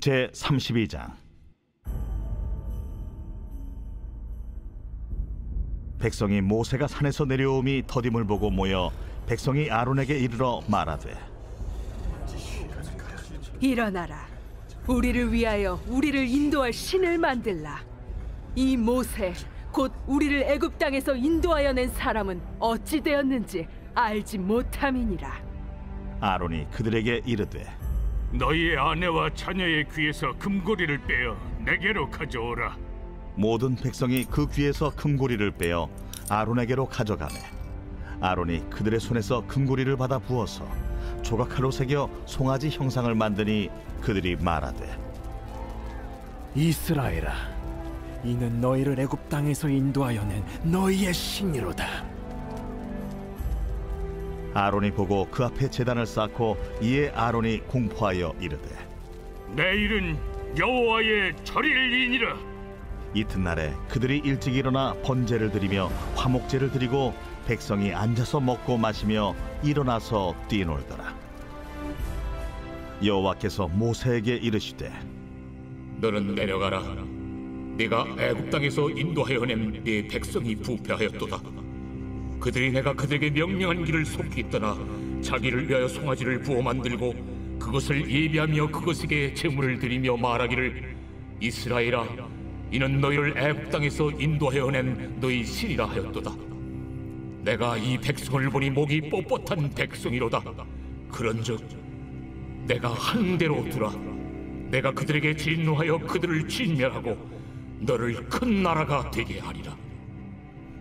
제32장. 백성이 모세가 산에서 내려옴이 더딤을 보고 모여 백성이 아론에게 이르러 말하되, 일어나라. 우리를 위하여 우리를 인도할 신을 만들라. 이 모세 곧 우리를 애굽 땅에서 인도하여 낸 사람은 어찌 되었는지 알지 못함이니라. 아론이 그들에게 이르되, 너희의 아내와 자녀의 귀에서 금고리를 빼어 내게로 가져오라. 모든 백성이 그 귀에서 금고리를 빼어 아론에게로 가져가매 아론이 그들의 손에서 금고리를 받아 부어서 조각칼로 새겨 송아지 형상을 만드니 그들이 말하되, 이스라엘아, 이는 너희를 애굽 땅에서 인도하여 낸 너희의 신이로다. 아론이 보고 그 앞에 제단을 쌓고 이에 아론이 공포하여 이르되, 내일은 여호와의 절일이니라. 이튿날에 그들이 일찍 일어나 번제를 드리며 화목제를 드리고 백성이 앉아서 먹고 마시며 일어나서 뛰놀더라. 여호와께서 모세에게 이르시되, 너는 내려가라. 네가 애굽 땅에서 인도하여 낸 네 백성이 부패하였도다. 그들이 내가 그들에게 명령한 길을 속히 떠나 자기를 위하여 송아지를 부어 만들고 그것을 예비하며 그것에게 제물을 드리며 말하기를, 이스라엘아, 이는 너희를 애굽 땅에서 인도하여 낸 너희 신이라 하였도다. 내가 이 백성을 보니 목이 뻣뻣한 백성이로다. 그런즉 내가 한 대로 두라. 내가 그들에게 진노하여 그들을 진멸하고 너를 큰 나라가 되게 하리라.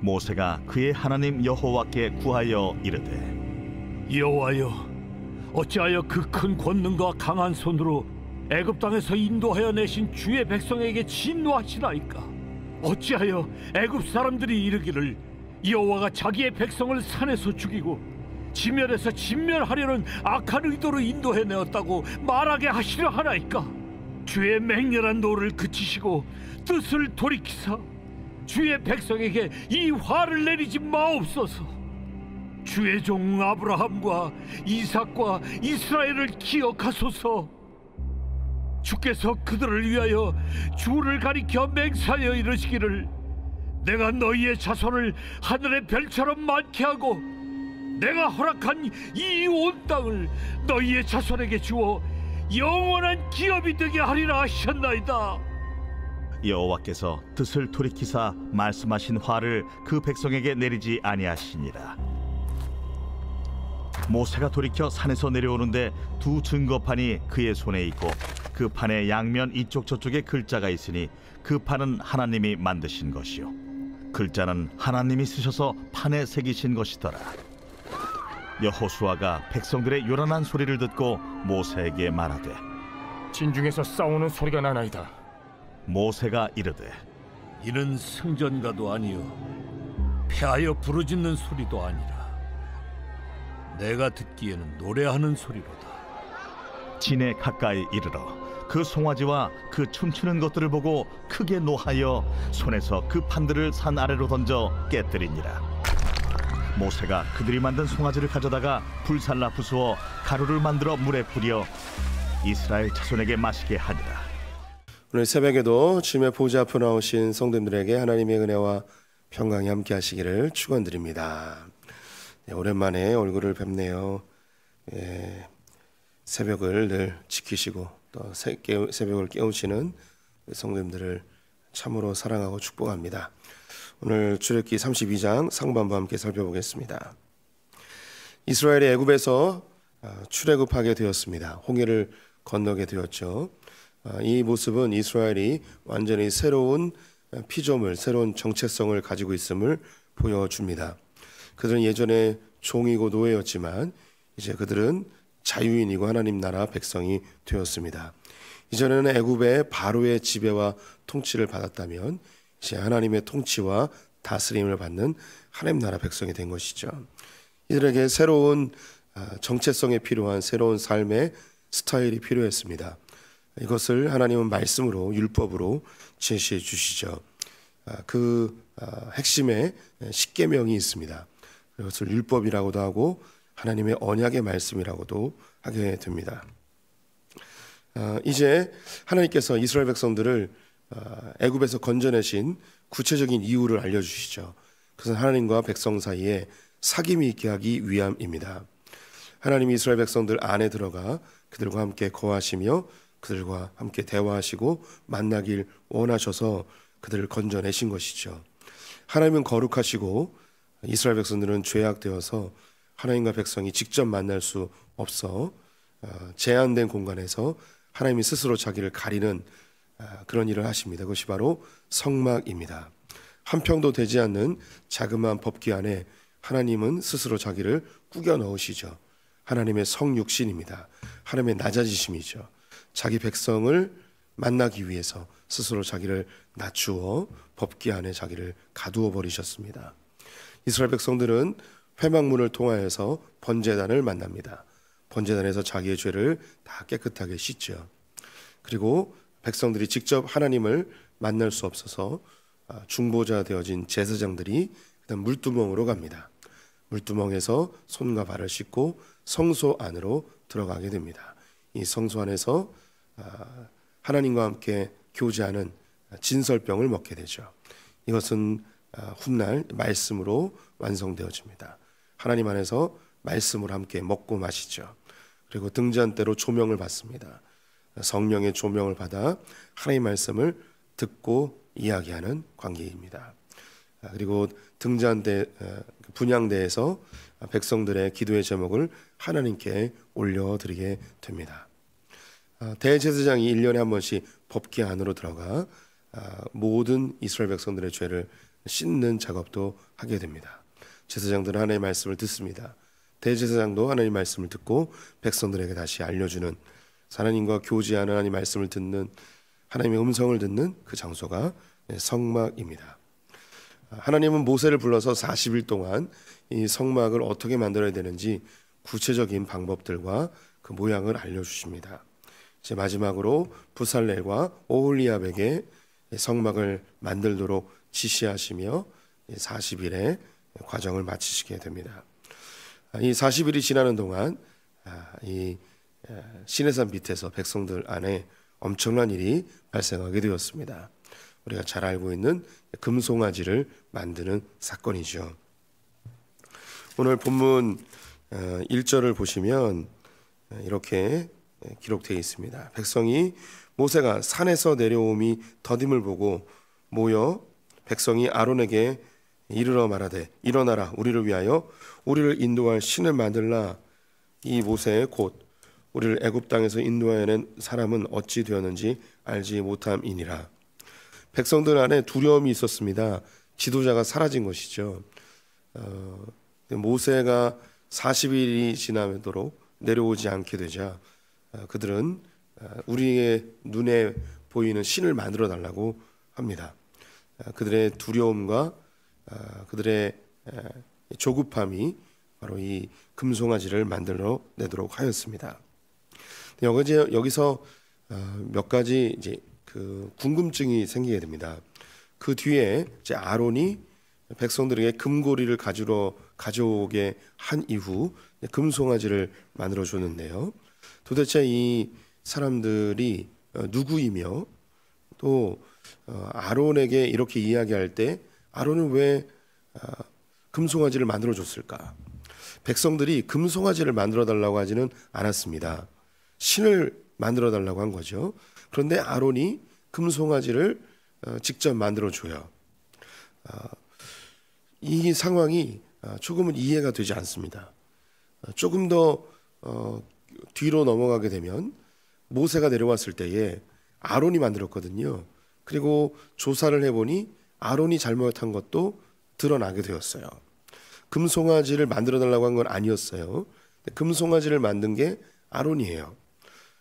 모세가 그의 하나님 여호와께 구하여 이르되, 여호와여, 어찌하여 그 큰 권능과 강한 손으로 애굽 땅에서 인도하여 내신 주의 백성에게 진노하시나이까? 어찌하여 애굽 사람들이 이르기를 여호와가 자기의 백성을 산에서 죽이고 지면에서 진멸하려는 악한 의도로 인도해 내었다고 말하게 하시려 하나이까? 주의 맹렬한 노를 그치시고 뜻을 돌이키사 주의 백성에게 이 화를 내리지 마옵소서. 주의 종 아브라함과 이삭과 이스라엘을 기억하소서. 주께서 그들을 위하여 주를 가리켜 맹세하여 이르시기를, 내가 너희의 자손을 하늘의 별처럼 많게 하고 내가 허락한 이 온 땅을 너희의 자손에게 주어 영원한 기업이 되게 하리라 하셨나이다. 여호와께서 뜻을 돌이키사 말씀하신 화를 그 백성에게 내리지 아니하시니라. 모세가 돌이켜 산에서 내려오는데 두 증거판이 그의 손에 있고 그 판의 양면 이쪽 저쪽에 글자가 있으니 그 판은 하나님이 만드신 것이요 글자는 하나님이 쓰셔서 판에 새기신 것이더라. 여호수아가 백성들의 요란한 소리를 듣고 모세에게 말하되, 진중에서 싸우는 소리가 나나이다. 모세가 이르되, 이는 승전가도 아니요 패하여 부르짖는 소리도 아니라 내가 듣기에는 노래하는 소리로다. 진에 가까이 이르러 그 송아지와 그 춤추는 것들을 보고 크게 노하여 손에서 그 판들을 산 아래로 던져 깨뜨리니라. 모세가 그들이 만든 송아지를 가져다가 불살라 부수어 가루를 만들어 물에 뿌려 이스라엘 자손에게 마시게 하니라. 오늘 새벽에도 주님의 보좌 앞에 나오신 성도님들에게 하나님의 은혜와 평강이 함께 하시기를 축원드립니다. 네, 오랜만에 얼굴을 뵙네요. 새벽을 늘 지키시고 또 새벽을 깨우시는 성도님들을 참으로 사랑하고 축복합니다. 오늘 출애굽기 32장 상반부 함께 살펴보겠습니다. 이스라엘이 애굽에서 출애굽하게 되었습니다. 홍해를 건너게 되었죠. 이 모습은 이스라엘이 완전히 새로운 피조물, 새로운 정체성을 가지고 있음을 보여줍니다. 그들은 예전에 종이고 노예였지만 이제 그들은 자유인이고 하나님 나라 백성이 되었습니다. 이전에는 애굽의 바로의 지배와 통치를 받았다면 이제 하나님의 통치와 다스림을 받는 하나님 나라 백성이 된 것이죠. 이들에게 새로운 정체성에 필요한 새로운 삶의 스타일이 필요했습니다. 이것을 하나님은 말씀으로, 율법으로 제시해 주시죠. 그 핵심에 십계명이 있습니다. 그것을 율법이라고도 하고 하나님의 언약의 말씀이라고도 하게 됩니다. 이제 하나님께서 이스라엘 백성들을 애굽에서 건져내신 구체적인 이유를 알려주시죠. 그것은 하나님과 백성 사이에 사귐이 있게 하기 위함입니다. 하나님이 이스라엘 백성들 안에 들어가 그들과 함께 거하시며 그들과 함께 대화하시고 만나길 원하셔서 그들을 건져내신 것이죠. 하나님은 거룩하시고 이스라엘 백성들은 죄악되어서 하나님과 백성이 직접 만날 수 없어 제한된 공간에서 하나님이 스스로 자기를 가리는 그런 일을 하십니다. 그것이 바로 성막입니다. 한 평도 되지 않는 자그마한 법궤 안에 하나님은 스스로 자기를 꾸겨 넣으시죠. 하나님의 성육신입니다. 하나님의 낮아지심이죠. 자기 백성을 만나기 위해서 스스로 자기를 낮추어 법궤 안에 자기를 가두어 버리셨습니다. 이스라엘 백성들은 회막문을 통하여서 번제단을 만납니다. 번제단에서 자기의 죄를 다 깨끗하게 씻죠. 그리고 백성들이 직접 하나님을 만날 수 없어서 중보자 되어진 제사장들이 그다음 물두멍으로 갑니다. 물두멍에서 손과 발을 씻고 성소 안으로 들어가게 됩니다. 이 성소 안에서 하나님과 함께 교제하는 진설병을 먹게 되죠. 이것은 훗날 말씀으로 완성되어집니다. 하나님 안에서 말씀으로 함께 먹고 마시죠. 그리고 등잔대로 조명을 받습니다. 성령의 조명을 받아 하나님의 말씀을 듣고 이야기하는 관계입니다. 그리고 등잔대 분향대에서 백성들의 기도의 제목을 하나님께 올려드리게 됩니다. 대제사장이 1년에 한 번씩 법궤 안으로 들어가 모든 이스라엘 백성들의 죄를 씻는 작업도 하게 됩니다. 제사장들은 하나님의 말씀을 듣습니다. 대제사장도 하나님의 말씀을 듣고 백성들에게 다시 알려주는, 하나님과 교제하는, 하나님의 말씀을 듣는, 하나님의 음성을 듣는 그 장소가 성막입니다. 하나님은 모세를 불러서 40일 동안 이 성막을 어떻게 만들어야 되는지 구체적인 방법들과 그 모양을 알려주십니다. 이제 마지막으로 부살렐과 오홀리압에게 성막을 만들도록 지시하시며 40일의 과정을 마치시게 됩니다. 이 40일이 지나는 동안 이 시내산 밑에서 백성들 안에 엄청난 일이 발생하게 되었습니다. 우리가 잘 알고 있는 금송아지를 만드는 사건이죠. 오늘 본문 1절을 보시면 이렇게 기록되어 있습니다. 백성이 모세가 산에서 내려옴이 더딤을 보고 모여 백성이 아론에게 이르러 말하되 일어나라, 우리를 위하여 우리를 인도할 신을 만들라. 이 모세 곧 우리를 애굽 땅에서 인도하여 낸 사람은 어찌 되었는지 알지 못함이니라. 백성들 안에 두려움이 있었습니다. 지도자가 사라진 것이죠. 모세가 40일이 지나도록 내려오지 않게 되자 그들은 우리의 눈에 보이는 신을 만들어 달라고 합니다. 그들의 두려움과 그들의 조급함이 바로 이 금송아지를 만들어 내도록 하였습니다. 여기서 몇 가지 이제 그 궁금증이 생기게 됩니다. 그 뒤에 이제 아론이 백성들에게 금고리를 가져오게 한 이후 금송아지를 만들어 줬는데요. 도대체 이 사람들이 누구이며 또 아론에게 이렇게 이야기할 때 아론은 왜 금송아지를 만들어 줬을까? 백성들이 금송아지를 만들어 달라고 하지는 않았습니다. 신을 만들어 달라고 한 거죠. 그런데 아론이 금송아지를 직접 만들어 줘요. 이 상황이 조금은 이해가 되지 않습니다. 조금 더 뒤로 넘어가게 되면 모세가 내려왔을 때에 아론이 만들었거든요. 그리고 조사를 해보니 아론이 잘못한 것도 드러나게 되었어요. 금송아지를 만들어 달라고 한 건 아니었어요. 금송아지를 만든 게 아론이에요.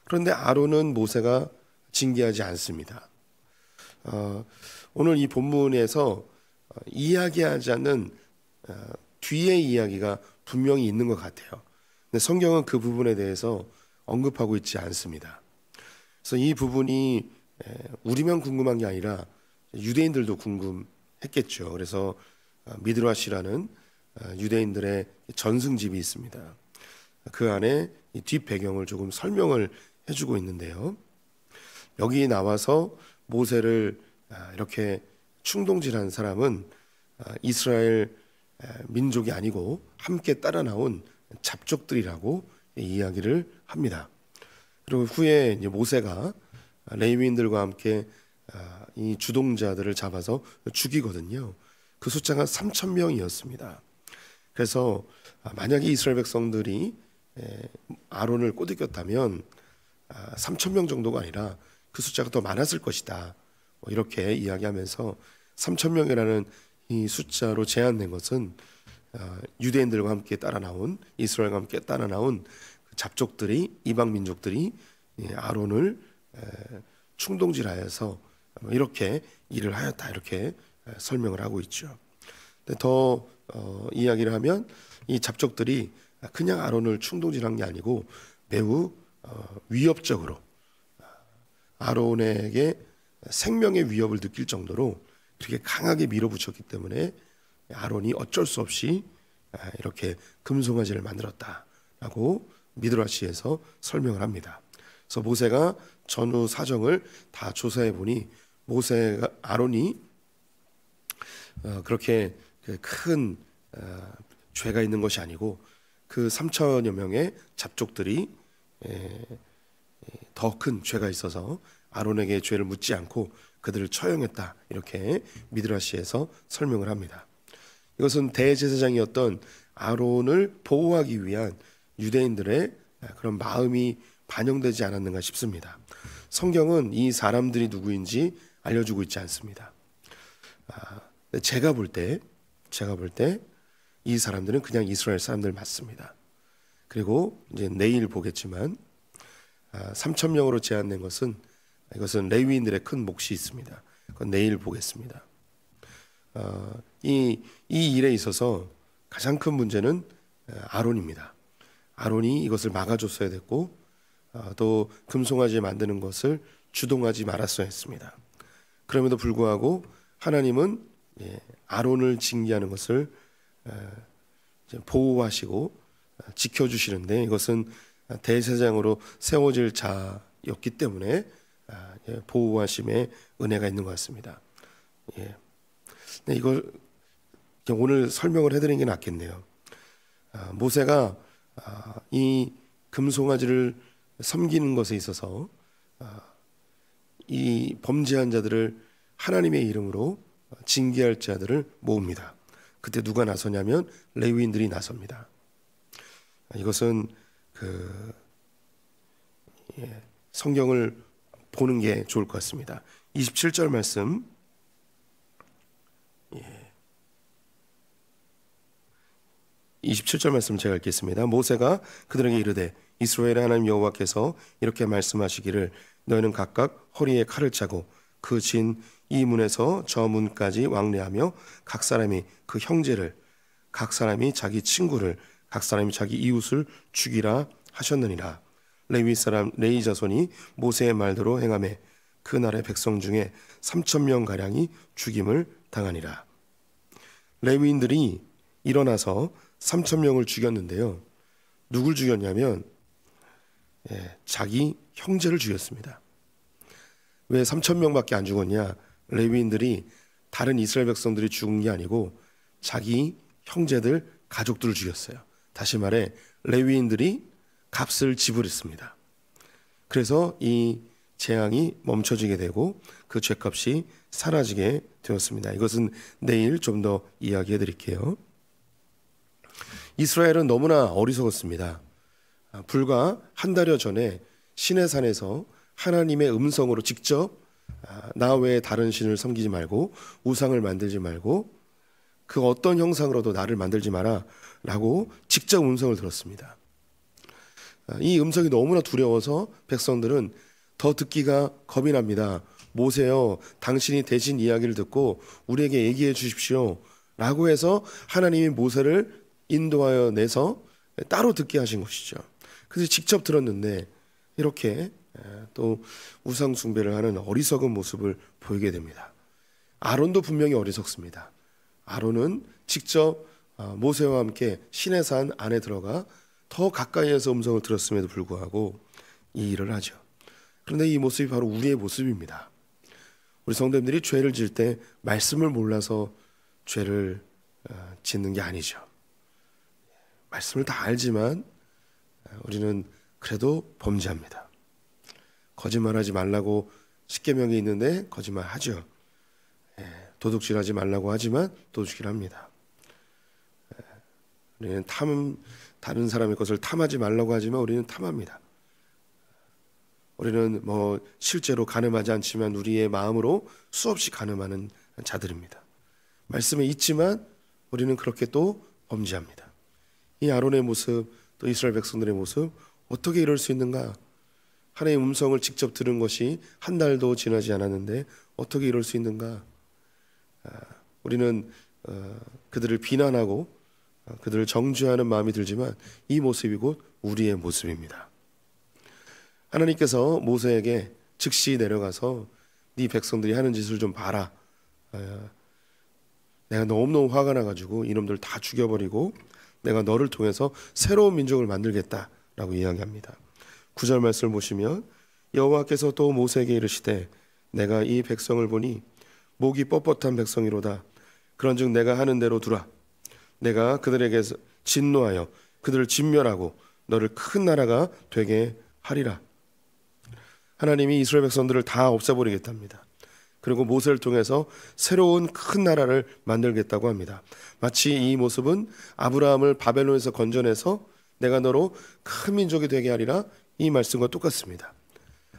그런데 아론은 모세가 징계하지 않습니다. 오늘 이 본문에서 이야기하지 않는 뒤의 이야기가 분명히 있는 것 같아요. 근데 성경은 그 부분에 대해서 언급하고 있지 않습니다. 그래서 이 부분이 우리만 궁금한 게 아니라 유대인들도 궁금했겠죠. 그래서 미드라시라는 유대인들의 전승집이 있습니다. 그 안에 이 뒷배경을 조금 설명을 해주고 있는데요. 여기 나와서 모세를 이렇게 충동질한 사람은 이스라엘 민족이 아니고 함께 따라 나온 잡족들이라고 이야기를 합니다. 그리고 후에 이제 모세가 레위인들과 함께 이 주동자들을 잡아서 죽이거든요. 그 숫자가 3,000명이었습니다. 그래서 만약에 이스라엘 백성들이 아론을 꼬드겼다면 3,000명 정도가 아니라 그 숫자가 더 많았을 것이다. 이렇게 이야기하면서 3,000명이라는 이 숫자로 제한된 것은 유대인들과 함께 따라 나온, 이스라엘과 함께 따라 나온 잡족들이, 이방 민족들이 아론을 충동질하여서 이렇게 일을 하였다, 이렇게 설명을 하고 있죠. 더 이야기를 하면 이 잡족들이 그냥 아론을 충동질한 게 아니고 매우 위협적으로 아론에게 생명의 위협을 느낄 정도로 그렇게 강하게 밀어붙였기 때문에 아론이 어쩔 수 없이 이렇게 금송아지를 만들었다라고 미드라시에서 설명을 합니다. 그래서 모세가 전후 사정을 다 조사해 보니 아론이 그렇게 큰 죄가 있는 것이 아니고 그 3천여 명의 잡족들이 더 큰 죄가 있어서 아론에게 죄를 묻지 않고 그들을 처형했다, 이렇게 미드라시에서 설명을 합니다. 이것은 대제사장이었던 아론을 보호하기 위한 유대인들의 그런 마음이 반영되지 않았는가 싶습니다. 성경은 이 사람들이 누구인지 알려주고 있지 않습니다. 제가 볼 때 이 사람들은 그냥 이스라엘 사람들 맞습니다. 그리고 이제 내일 보겠지만 3,000명으로 제한된 이것은 레위인들의 큰 몫이 있습니다. 그건 내일 보겠습니다. 이 일에 있어서 가장 큰 문제는 아론입니다. 아론이 이것을 막아줬어야 됐고 또 금송아지 만드는 것을 주동하지 말았어야 했습니다. 그럼에도 불구하고 하나님은 아론을 징계하는 것을 보호하시고 지켜주시는데 이것은 대제사장으로 세워질 자였기 때문에 보호하심의 은혜가 있는 것 같습니다. 이걸 오늘 설명을 해드리는 게 낫겠네요. 모세가 이 금송아지를 섬기는 것에 있어서 이 범죄한 자들을 하나님의 이름으로 징계할 자들을 모읍니다. 그때 누가 나서냐면 레위인들이 나섭니다. 이것은 성경을 보는 게 좋을 것 같습니다. 27절 말씀, 27절 말씀 제가 읽겠습니다. 모세가 그들에게 이르되 이스라엘의 하나님 여호와께서 이렇게 말씀하시기를 너희는 각각 허리에 칼을 차고 그 진 이 문에서 저 문까지 왕래하며 각 사람이 그 형제를, 각 사람이 자기 친구를, 각 사람이 자기 이웃을 죽이라 하셨느니라. 레위 자손이 모세의 말대로 행하매 그날의 백성 중에 3,000명 가량이 죽임을 당하니라. 레위인들이 일어나서 3,000명을 죽였는데요. 누굴 죽였냐면 자기 형제를 죽였습니다. 왜 3,000명밖에 안 죽었냐? 레위인들이 다른 이스라엘 백성들이 죽은 게 아니고 자기 형제들, 가족들을 죽였어요. 다시 말해 레위인들이 값을 지불했습니다. 그래서 이 재앙이 멈춰지게 되고 그 죄값이 사라지게 되었습니다. 이것은 내일 좀 더 이야기해 드릴게요. 이스라엘은 너무나 어리석었습니다. 불과 한 달여 전에 시내산에서 하나님의 음성으로 직접 나 외에 다른 신을 섬기지 말고 우상을 만들지 말고 그 어떤 형상으로도 나를 만들지 마라 라고 직접 음성을 들었습니다. 이 음성이 너무나 두려워서 백성들은 더 듣기가 겁이 납니다. 모세여, 당신이 대신 이야기를 듣고 우리에게 얘기해 주십시오 라고 해서 하나님이 모세를 인도하여 내서 따로 듣게 하신 것이죠. 그래서 직접 들었는데 이렇게 또 우상 숭배를 하는 어리석은 모습을 보이게 됩니다. 아론도 분명히 어리석습니다. 아론은 직접 모세와 함께 시내산 안에 들어가 더 가까이에서 음성을 들었음에도 불구하고 이 일을 하죠. 그런데 이 모습이 바로 우리의 모습입니다. 우리 성도님들이 죄를 지을 때 말씀을 몰라서 죄를 짓는 게 아니죠. 말씀을 다 알지만 우리는 그래도 범죄합니다. 거짓말하지 말라고 십계명이 있는데 거짓말하죠. 도둑질하지 말라고 하지만 도둑질합니다. 우리는 다른 사람의 것을 탐하지 말라고 하지만 우리는 탐합니다. 우리는 실제로 가늠하지 않지만 우리의 마음으로 수없이 가늠하는 자들입니다. 말씀에 있지만 우리는 그렇게 또 범죄합니다. 이 아론의 모습, 또 이스라엘 백성들의 모습, 어떻게 이럴 수 있는가? 하나님의 음성을 직접 들은 것이 한 달도 지나지 않았는데 어떻게 이럴 수 있는가? 우리는 그들을 비난하고 그들을 정죄하는 마음이 들지만 이 모습이 곧 우리의 모습입니다. 하나님께서 모세에게 즉시 내려가서 네 백성들이 하는 짓을 좀 봐라. 내가 너무너무 화가 나가지고 이놈들 다 죽여버리고 내가 너를 통해서 새로운 민족을 만들겠다라고 이야기합니다. 9절 말씀을 보시면 여호와께서 또 모세에게 이르시되 내가 이 백성을 보니 목이 뻣뻣한 백성이로다. 그런즉 내가 하는 대로 두라. 내가 그들에게 진노하여 그들을 진멸하고 너를 큰 나라가 되게 하리라. 하나님이 이스라엘 백성들을 다 없애버리겠답니다. 그리고 모세를 통해서 새로운 큰 나라를 만들겠다고 합니다. 마치 이 모습은 아브라함을 바벨론에서 건져내서 내가 너로 큰 민족이 되게 하리라, 이 말씀과 똑같습니다.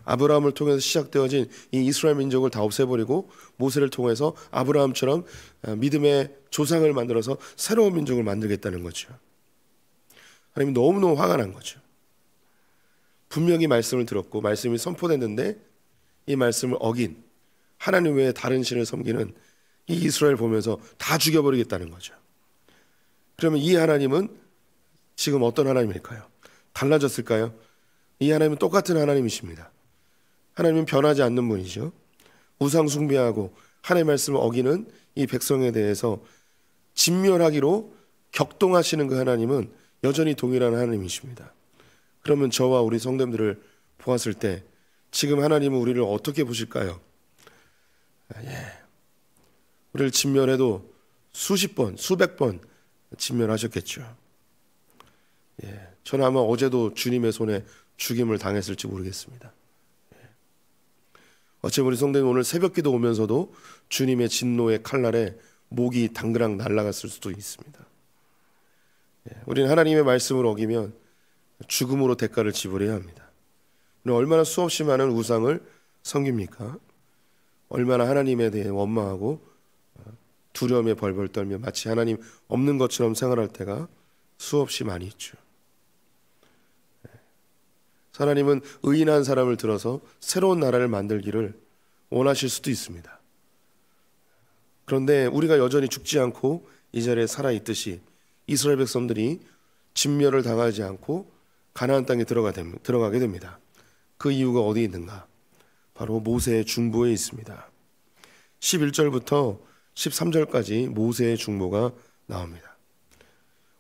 아브라함을 통해서 시작되어진 이 이스라엘 민족을 다 없애버리고 모세를 통해서 아브라함처럼 믿음의 조상을 만들어서 새로운 민족을 만들겠다는 거죠. 하나님이 너무너무 화가 난 거죠. 분명히 말씀을 들었고 말씀이 선포됐는데 이 말씀을 어긴 하나님 외에 다른 신을 섬기는 이 이스라엘 보면서 다 죽여버리겠다는 거죠. 그러면 이 하나님은 지금 어떤 하나님일까요? 달라졌을까요? 이 하나님은 똑같은 하나님이십니다. 하나님은 변하지 않는 분이죠. 우상 숭배하고 하나님의 말씀을 어기는 이 백성에 대해서 진멸하기로 격동하시는 그 하나님은 여전히 동일한 하나님이십니다. 그러면 저와 우리 성도님들을 보았을 때 지금 하나님은 우리를 어떻게 보실까요? 우리를 진멸해도 수십 번, 수백 번 진멸하셨겠죠. 저는 아마 어제도 주님의 손에 죽임을 당했을지 모르겠습니다. 어쩌면 우리 성도님 오늘 새벽기도 오면서도 주님의 진노의 칼날에 목이 당그랑 날아갔을 수도 있습니다. 우리는 하나님의 말씀을 어기면 죽음으로 대가를 지불해야 합니다. 우리는 얼마나 수없이 많은 우상을 섬깁니까? 얼마나 하나님에 대해 원망하고 두려움에 벌벌 떨며 마치 하나님 없는 것처럼 생활할 때가 수없이 많이 있죠. 하나님은 의인한 사람을 들어서 새로운 나라를 만들기를 원하실 수도 있습니다. 그런데 우리가 여전히 죽지 않고 이 자리에 살아있듯이 이스라엘 백성들이 진멸을 당하지 않고 가나안 땅에 들어가게 됩니다. 그 이유가 어디에 있는가? 바로 모세의 중보에 있습니다. 11절부터 13절까지 모세의 중보가 나옵니다.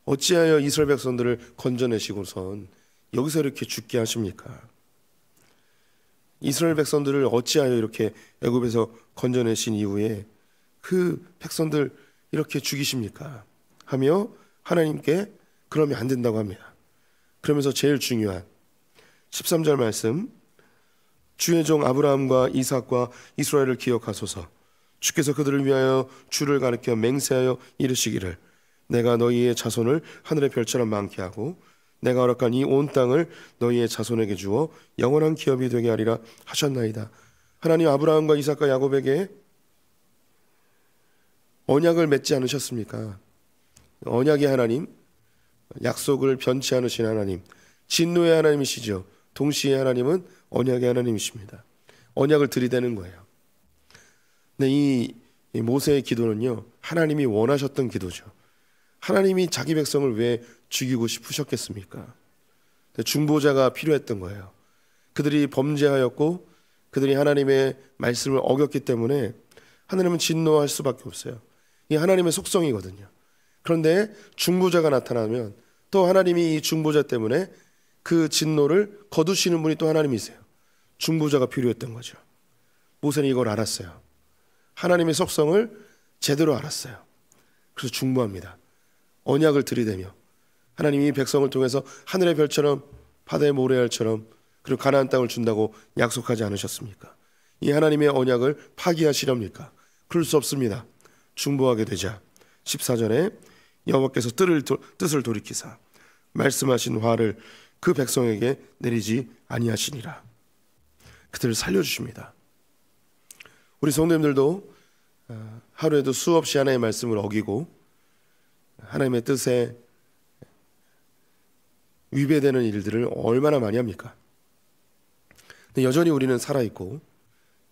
어찌하여 이스라엘 백성들을 건져내시고선 여기서 이렇게 죽게 하십니까? 이스라엘 백성들을 어찌하여 이렇게 애굽에서 건져내신 이후에 그 백성들 이렇게 죽이십니까? 하며 하나님께 그러면 안 된다고 합니다. 그러면서 제일 중요한 13절 말씀, 주의 종 아브라함과 이삭과 이스라엘을 기억하소서. 주께서 그들을 위하여 주를 가리켜 맹세하여 이르시기를 내가 너희의 자손을 하늘의 별처럼 많게 하고 내가 허락한 이 온 땅을 너희의 자손에게 주어 영원한 기업이 되게 하리라 하셨나이다. 하나님 아브라함과 이삭과 야곱에게 언약을 맺지 않으셨습니까? 언약의 하나님, 약속을 변치 않으신 하나님, 진노의 하나님이시죠. 동시에 하나님은 언약의 하나님이십니다. 언약을 들이대는 거예요. 근데 이 모세의 기도는요, 하나님이 원하셨던 기도죠. 하나님이 자기 백성을 왜 죽이고 싶으셨겠습니까? 중보자가 필요했던 거예요. 그들이 범죄하였고 그들이 하나님의 말씀을 어겼기 때문에 하나님은 진노할 수밖에 없어요. 이게 하나님의 속성이거든요. 그런데 중보자가 나타나면 또 하나님이 이 중보자 때문에 그 진노를 거두시는 분이 또 하나님이세요. 중보자가 필요했던 거죠. 모세는 이걸 알았어요. 하나님의 속성을 제대로 알았어요. 그래서 중보합니다. 언약을 들이대며 하나님이 백성을 통해서 하늘의 별처럼 바다의 모래알처럼 그리고 가나안 땅을 준다고 약속하지 않으셨습니까? 이 하나님의 언약을 파기하시렵니까? 그럴 수 없습니다. 중보하게 되자 14절에 여호와께서 뜻을 돌이키사 말씀하신 화를 그 백성에게 내리지 아니하시니라. 그들을 살려주십니다. 우리 성도님들도 하루에도 수없이 하나님의 말씀을 어기고 하나님의 뜻에 위배되는 일들을 얼마나 많이 합니까? 근데 여전히 우리는 살아있고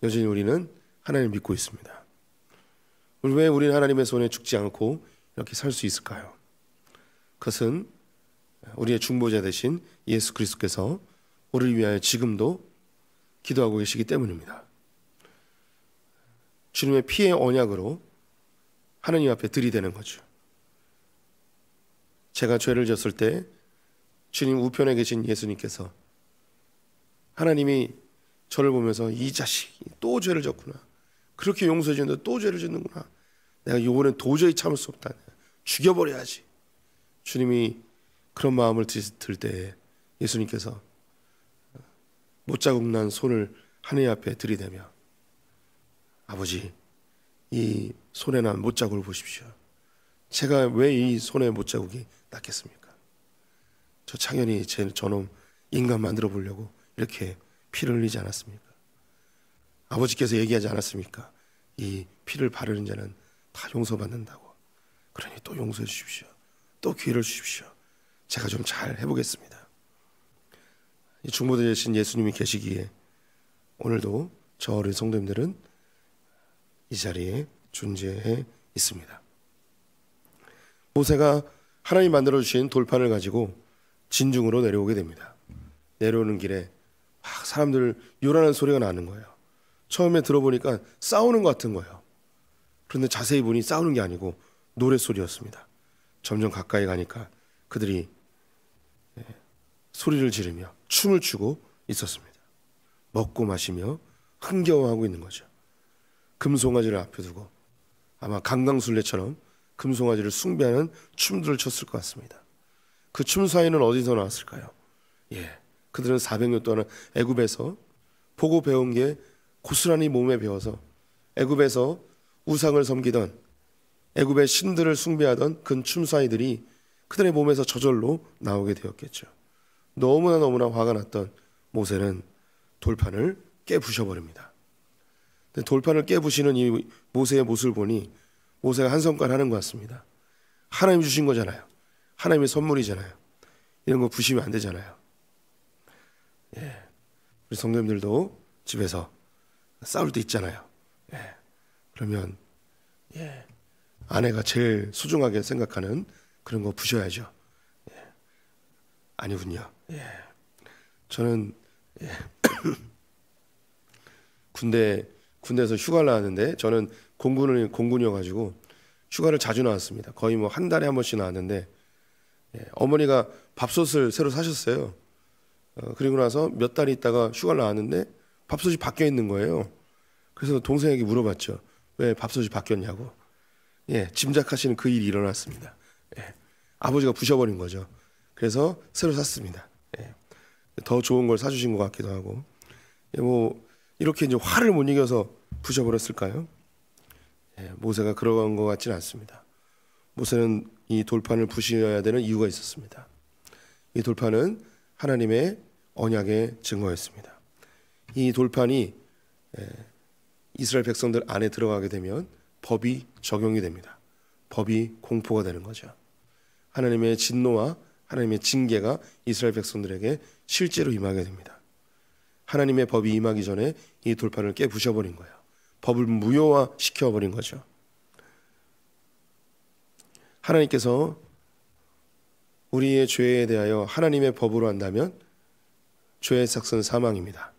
여전히 우리는 하나님을 믿고 있습니다. 왜 우리는 하나님의 손에 죽지 않고 이렇게 살 수 있을까요? 그것은 우리의 중보자 되신 예수 그리스도께서 우리를 위하여 지금도 기도하고 계시기 때문입니다. 주님의 피의 언약으로 하나님 앞에 들이대는 거죠. 제가 죄를 졌을 때 주님 우편에 계신 예수님께서 하나님이 저를 보면서 이 자식이 또 죄를 졌구나. 그렇게 용서해 주는데 또 죄를 짓는구나. 내가 이번엔 도저히 참을 수 없다. 죽여버려야지. 주님이 그런 마음을 들 때 예수님께서 못자국 난 손을 하나님 앞에 들이대며 아버지, 이 손에 난 못자국을 보십시오. 제가 왜 이 손에 못자국이 났겠습니까? 저 창현이 저놈 인간 만들어 보려고 이렇게 피를 흘리지 않았습니까? 아버지께서 얘기하지 않았습니까? 이 피를 바르는 자는 다 용서받는다고. 그러니 또 용서해 주십시오. 또 기회를 주십시오. 제가 좀 잘 해보겠습니다. 이 중보자 되신 예수님이 계시기에 오늘도 저 어린 성도님들은 이 자리에 존재해 있습니다. 모세가 하나님 만들어 주신 돌판을 가지고 진중으로 내려오게 됩니다. 내려오는 길에 막 사람들 요란한 소리가 나는 거예요. 처음에 들어보니까 싸우는 것 같은 거예요. 그런데 자세히 보니 싸우는 게 아니고 노랫소리였습니다. 점점 가까이 가니까 그들이 소리를 지르며 춤을 추고 있었습니다. 먹고 마시며 흥겨워하고 있는 거죠. 금송아지를 앞에 두고 아마 강강술래처럼 금송아지를 숭배하는 춤들을 췄을 것 같습니다. 그 춤 사이는 어디서 나왔을까요? 그들은 400년 동안 애굽에서 보고 배운 게 고스란히 몸에 배워서 애굽에서 우상을 섬기던 애굽의 신들을 숭배하던 그 춤사위들이 그들의 몸에서 저절로 나오게 되었겠죠. 너무나 화가 났던 모세는 돌판을 깨부셔버립니다. 근데 돌판을 깨부시는 이 모세의 모습을 보니 모세가 한 성깔 하는 것 같습니다. 하나님 주신 거잖아요. 하나님의 선물이잖아요. 이런 거 부시면 안 되잖아요. 우리 성도님들도 집에서 싸울 때 있잖아요. 그러면 아내가 제일 소중하게 생각하는 그런 거 부셔야죠. 아니군요. 저는 군대에서 휴가를 나왔는데 저는 공군이어가지고 휴가를 자주 나왔습니다. 거의 뭐 한 달에 한 번씩 나왔는데 어머니가 밥솥을 새로 사셨어요. 그리고 나서 몇 달 있다가 휴가를 나왔는데 밥솥이 바뀌어 있는 거예요. 그래서 동생에게 물어봤죠. 왜 밥솥이 바뀌었냐고. 짐작하시는 그 일이 일어났습니다. 아버지가 부셔버린 거죠. 그래서 새로 샀습니다. 더 좋은 걸 사주신 것 같기도 하고. 뭐 이렇게 이제 화를 못 이겨서 부셔버렸을까요? 모세가 그러한 것 같지는 않습니다. 모세는 이 돌판을 부셔야 되는 이유가 있었습니다. 이 돌판은 하나님의 언약의 증거였습니다. 이 돌판이 이스라엘 백성들 안에 들어가게 되면 법이 적용이 됩니다. 법이 공포가 되는 거죠. 하나님의 진노와 하나님의 징계가 이스라엘 백성들에게 실제로 임하게 됩니다. 하나님의 법이 임하기 전에 이 돌판을 깨부셔버린 거예요. 법을 무효화시켜버린 거죠. 하나님께서 우리의 죄에 대하여 하나님의 법으로 한다면 죄의 삭은 사망입니다.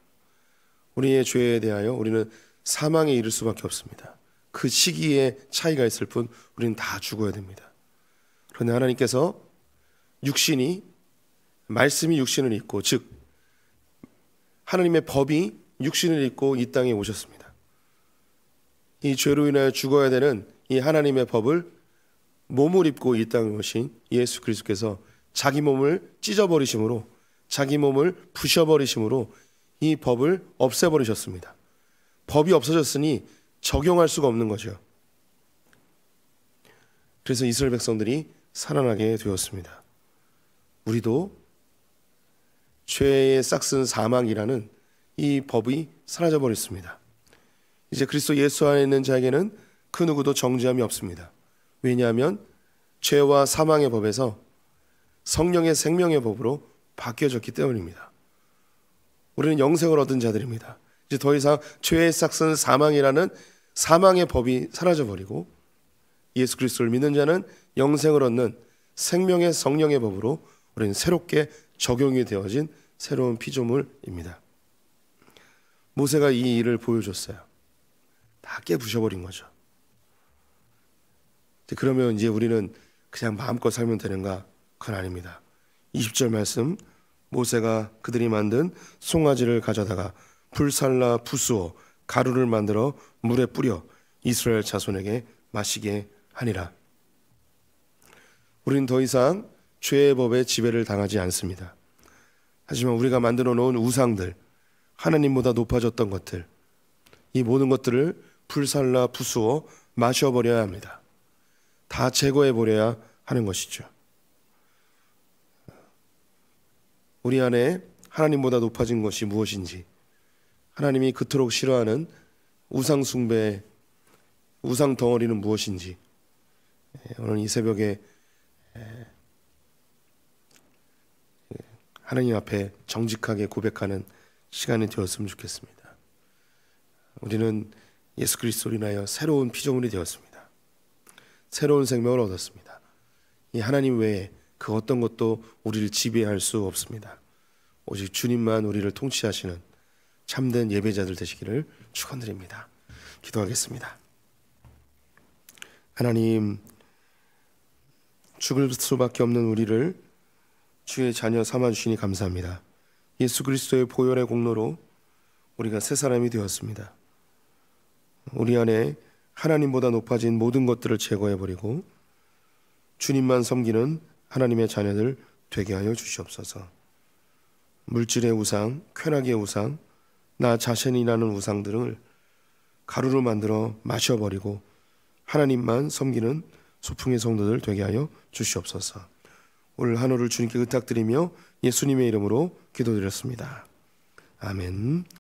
우리의 죄에 대하여 우리는 사망에 이를 수밖에 없습니다. 그 시기에 차이가 있을 뿐 우리는 다 죽어야 됩니다. 그런데 하나님께서 말씀이 육신을 입고 즉 하나님의 법이 육신을 입고 이 땅에 오셨습니다. 이 죄로 인하여 죽어야 되는 이 하나님의 법을 몸을 입고 이 땅에 오신 예수 그리스도께서 자기 몸을 찢어버리심으로, 자기 몸을 부셔버리심으로 이 법을 없애버리셨습니다. 법이 없어졌으니 적용할 수가 없는 거죠. 그래서 이스라엘 백성들이 살아나게 되었습니다. 우리도 죄의 싹슨 사망이라는 이 법이 사라져 버렸습니다. 이제 그리스도 예수 안에 있는 자에게는 그 누구도 정죄함이 없습니다. 왜냐하면 죄와 사망의 법에서 성령의 생명의 법으로 바뀌어졌기 때문입니다. 우리는 영생을 얻은 자들입니다. 이제 더 이상 죄의 싹슨 사망이라는 사망의 법이 사라져 버리고 예수 그리스도를 믿는 자는 영생을 얻는 생명의 성령의 법으로 우리는 새롭게 적용이 되어진 새로운 피조물입니다. 모세가 이 일을 보여줬어요. 다 깨부셔버린 거죠. 그러면 이제 우리는 그냥 마음껏 살면 되는가? 그건 아닙니다. 20절 말씀, 모세가 그들이 만든 송아지를 가져다가 불살라 부수어 가루를 만들어 물에 뿌려 이스라엘 자손에게 마시게 하니라. 우리는 더 이상 죄의 법에 지배를 당하지 않습니다. 하지만 우리가 만들어 놓은 우상들, 하나님보다 높아졌던 것들, 이 모든 것들을 불살라 부수어 마셔버려야 합니다. 다 제거해버려야 하는 것이죠. 우리 안에 하나님보다 높아진 것이 무엇인지, 하나님이 그토록 싫어하는 우상 숭배, 우상 덩어리는 무엇인지 오늘 이 새벽에 하나님 앞에 정직하게 고백하는 시간이 되었으면 좋겠습니다. 우리는 예수 그리스도로 인하여 새로운 피조물이 되었습니다. 새로운 생명을 얻었습니다. 이 하나님 외에 그 어떤 것도 우리를 지배할 수 없습니다. 오직 주님만 우리를 통치하시는 참된 예배자들 되시기를 축원드립니다. 기도하겠습니다. 하나님, 죽을 수밖에 없는 우리를 주의 자녀 삼아주시니 감사합니다. 예수 그리스도의 보혈의 공로로 우리가 새 사람이 되었습니다. 우리 안에 하나님보다 높아진 모든 것들을 제거해버리고 주님만 섬기는 하나님의 자녀들 되게 하여 주시옵소서. 물질의 우상, 쾌락의 우상, 나 자신이라는 우상들을 가루로 만들어 마셔버리고 하나님만 섬기는 소풍의 성도들 되게 하여 주시옵소서. 오늘 한우를 주님께 의탁드리며 예수님의 이름으로 기도드렸습니다. 아멘.